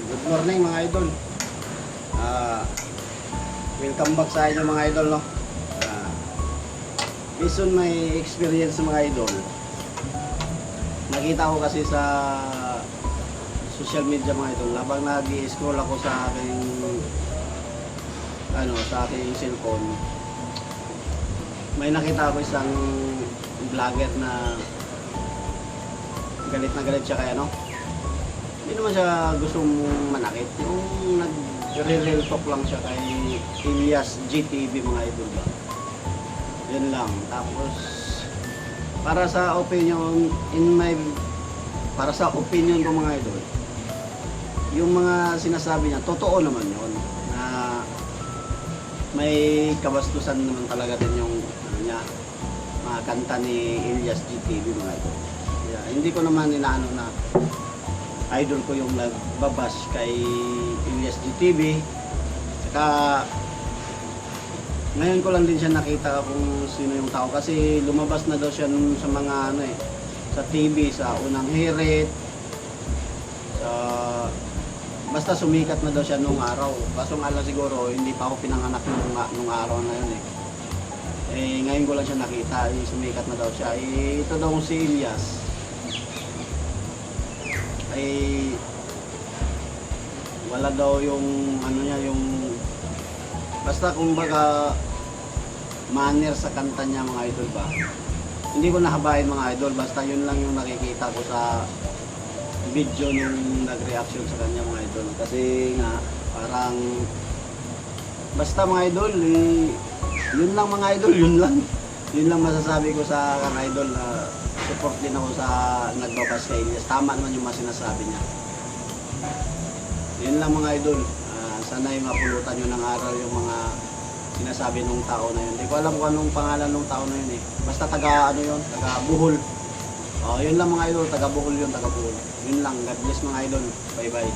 Good morning mga idol. Welcome back sa inyo mga idol, no. Based on my experience mga idol, nakita ko kasi sa social media mga idol, habang nag-i-scroll ako sa aking sa aking cellphone, may nakita ko isang vlogger na galit siya kaya, no. Hindi naman siya gustong manakit. Yung nag-real talk lang siya kay Elias GTV mga idol ba. Yun lang. Tapos para sa opinion ko mga idol, yung mga sinasabi niya, totoo naman yun. Na may kabastusan naman talaga din yung mga kanta ni Elias GTV mga idol. Yeah, hindi ko naman inaano na idol ko yung nagbabash kay Elias GTV. Saka ngayon ko lang din siya nakita kung sino yung tao, kasi lumabas na daw siya sa mga sa TV, sa unang hirit, sa basta sumikat na daw siya nung araw. Kaso nga lang siguro hindi pa ako pinanganak nung araw na yun ngayon ko lang siya nakita, sumikat na daw siya. Ito daw si Elias ay wala daw yung yung basta kumbaga manner sa kanta niya mga idol ba. Hindi ko nahabain mga idol, basta yun lang yung nakikita ko sa video nung nag-reaction sa kanya mga idol. Kasi nga parang basta mga idol, yun lang mga idol, yun lang masasabi ko sa kan idol. Support din ako sa nagbabas kay Elias. Tama naman yung mga sinasabi niya. Yun lang mga idol. Sana'y mapulutan nyo ng aral yung mga sinasabi nung tao na yun. Hindi ko alam kung anong pangalan nung tao na yun Basta taga Bohol. Yun lang mga idol, taga Bohol yun, taga Bohol. Yun lang. God bless mga idol. Bye bye.